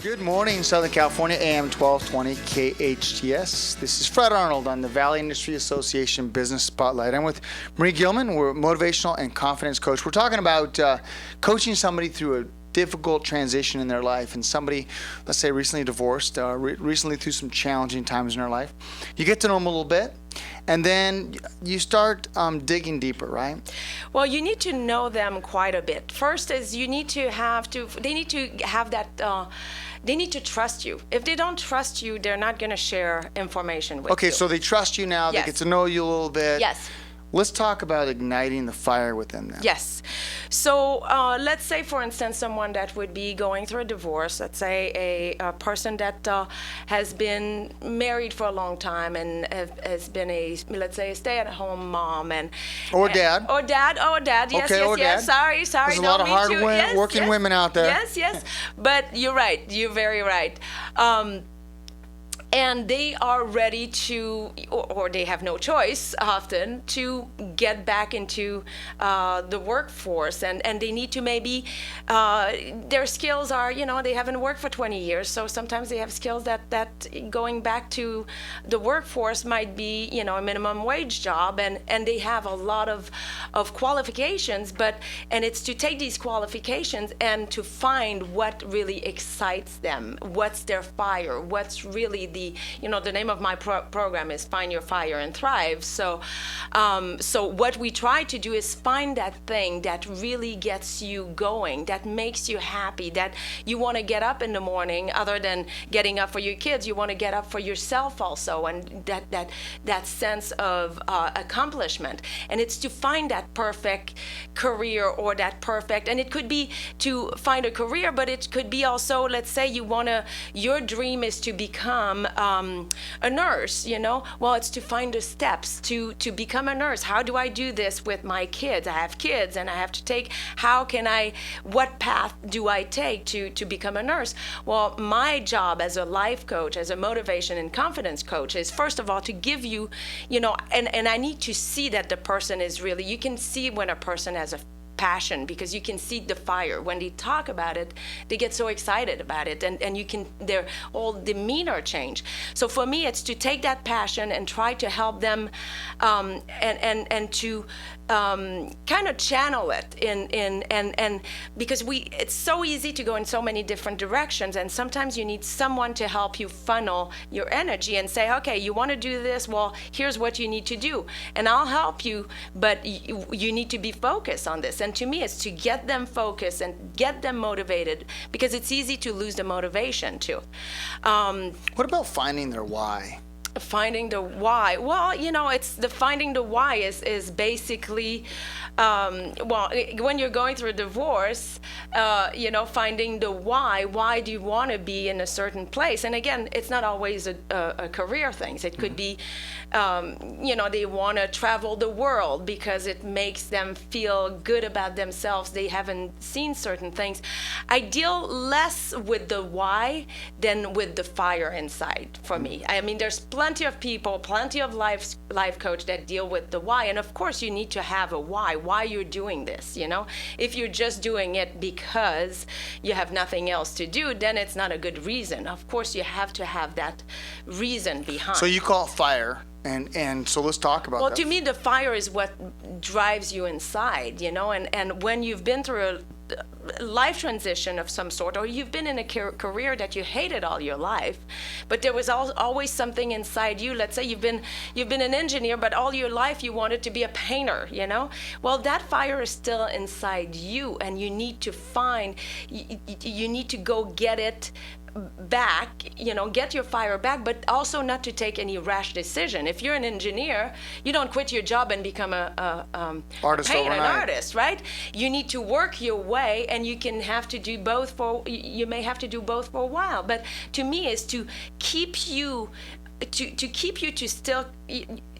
Good morning, Southern California, AM 1220 KHTS. This is Fred Arnold on the Valley Industry Association Business Spotlight. I'm with Marie Gilman. We're a motivational and confidence coach. We're talking about coaching somebody through a difficult transition in their life, and somebody, let's say, recently divorced, recently through some challenging times in their life. You get to know them a little bit, and then you start digging deeper, right? Well, you need to know them quite a bit. First is they need to have that, they need to trust you. If they don't trust you, they're not going to share information with you. Okay, so they trust you now, Yes. they get to know you a little bit. Yes. Let's talk about igniting the fire within them. Yes. So let's say, for instance, someone that would be going through a divorce, let's say a person that has been married for a long time and has been let's say, a stay-at-home mom Or dad. Or dad. Yes, Okay, yes, or yes. dad. Sorry. There's a lot of working women out there. Yes. But you're right. You're very right. And they are ready to, or they have no choice often, to get back into the workforce. And they need to maybe, their skills are, they haven't worked for 20 years. So sometimes they have skills that going back to the workforce might be, a minimum wage job. And they have a lot of qualifications. And it's to take these qualifications and to find what really excites them. What's their fire? What's really the name of my program is Find Your Fire and Thrive. So what we try to do is find that thing that really gets you going, that makes you happy, that you want to get up in the morning. Other than getting up for your kids, you want to get up for yourself also, and that sense of accomplishment. And it's to find that perfect career or that perfect, and it could be to find a career, but it could be also, let's say your dream is to become a nurse, well, it's to find the steps to become a nurse. How do I do this with my kids? I have kids and I have to take, what path do I take to become a nurse? Well, my job as a life coach, as a motivation and confidence coach is, first of all, to give you, and I need to see that the person is really, you can see when a person has a passion, because you can see the fire. When they talk about it, they get so excited about it, and you can, their whole demeanor change. So for me, it's to take that passion and try to help them and to kind of channel it and because it's so easy to go in so many different directions, and sometimes you need someone to help you funnel your energy and say, okay, you want to do this, well, here's what you need to do, and I'll help you, but you need to be focused on this. And to me, it's to get them focused and get them motivated, because it's easy to lose the motivation too. What about finding their why? Finding the why. Well, it's the finding the why is basically, when you're going through a divorce, finding the why. Why do you want to be in a certain place? And again, it's not always a career thing. It could be, they want to travel the world because it makes them feel good about themselves. They haven't seen certain things. I deal less with the why than with the fire inside for me. I mean, there's plenty of people, plenty of life coach that deal with the why. And of course, you need to have a why you're doing this, If you're just doing it because you have nothing else to do, then it's not a good reason. Of course, you have to have that reason behind. So you call it fire. And so let's talk about that. Well, to me, the fire is what drives you inside, and when you've been through a life transition of some sort, or you've been in a career that you hated all your life, but there was always something inside you. Let's say you've been an engineer, but all your life you wanted to be a painter, Well, that fire is still inside you, and you need to you need to go get it back, get your fire back, but also not to take any rash decision. If you're an engineer, you don't quit your job and become an artist, right? You need to work your way, and you may have to do both for a while. But to me, is to keep you to still.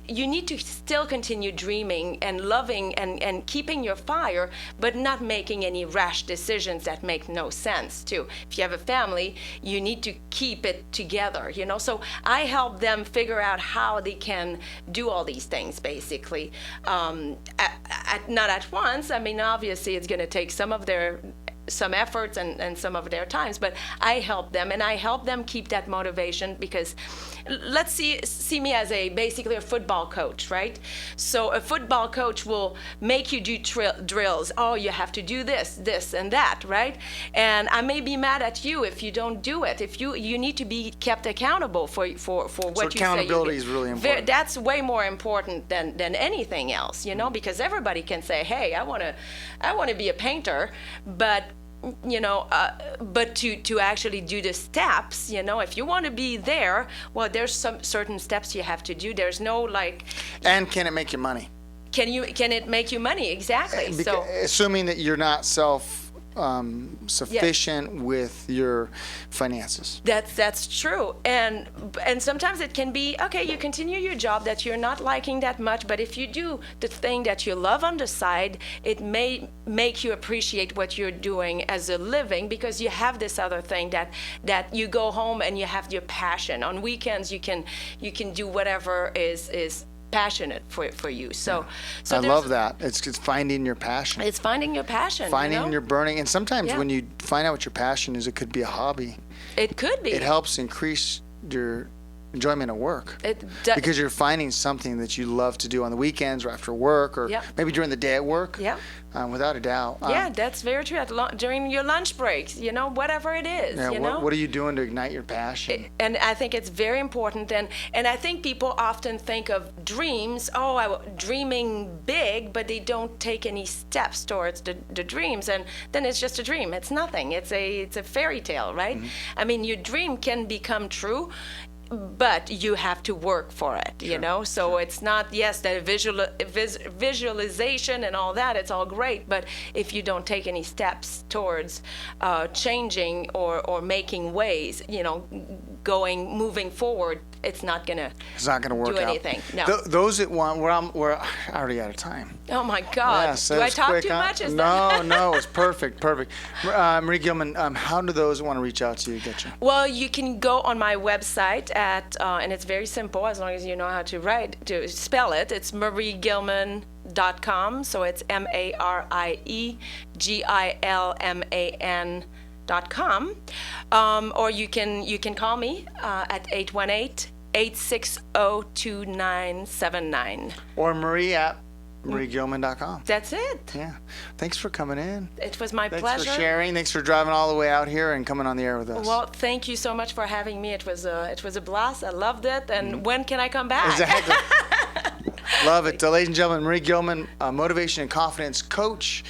You need to still continue dreaming and loving and keeping your fire, but not making any rash decisions that make no sense too. If you have a family, you need to keep it together, So I help them figure out how they can do all these things, basically. Not at once. I mean, obviously, it's going to take some of their some efforts and some of their times, but I help them, and I help them keep that motivation, because let's see me as basically a football coach, right? So a football coach will make you do drills. Oh, you have to do this and that, right? And I may be mad at you if you don't do it. If you need to be kept accountable for what So you say. accountability is really important. That's way more important than anything else, because everybody can say, hey, I want to be a painter, but but to actually do the steps, if you want to be there, well, there's some certain steps you have to do. There's no like. And can it make you money? Can it make you money? Exactly. So assuming that you're not sufficient with your finances. That's true, and sometimes it can be okay. You continue your job that you're not liking that much, but if you do the thing that you love on the side, it may make you appreciate what you're doing as a living, because you have this other thing that you go home and you have your passion. On weekends you can do whatever is passionate for you. So I love that. It's finding your passion. It's finding your passion. Finding your burning. And sometimes when you find out what your passion is, it could be a hobby. It could be. It helps increase your enjoyment of work, because you're finding something that you love to do on the weekends or after work, or maybe during the day at work. Yeah. Without a doubt. Yeah, that's very true. During your lunch breaks, whatever it is. What are you doing to ignite your passion? And I think it's very important. And I think people often think of dreams, dreaming big, but they don't take any steps towards the dreams. And then it's just a dream. It's nothing. It's a fairy tale, right? Mm-hmm. I mean, your dream can become true, but you have to work for it, So it's not, the visualization and all that, it's all great, but if you don't take any steps towards changing or making ways, moving forward, it's not gonna work do anything. Out. No. Those that want, we're already out of time. Oh my God! Yes, do I talk too much? No, it's perfect. Marie Gilman, how do those that want to reach out to you get you? Well, you can go on my website and it's very simple, as long as you know how to spell it. It's mariegilman.com. So it's MarieGilman.com. Or you can call me at 818-860-2979. Or Marie at mariegilman.com. That's it. Yeah. Thanks for coming in. It was my pleasure. Thanks for sharing. Thanks for driving all the way out here and coming on the air with us. Well, thank you so much for having me. It was a blast. I loved it. And when can I come back? Exactly. Love it. Ladies and gentlemen, Marie Gilman, a motivation and confidence coach.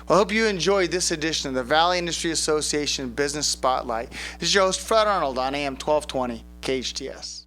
Well, I hope you enjoyed this edition of the Valley Industry Association Business Spotlight. This is your host, Fred Arnold, on AM 1220 KHTS.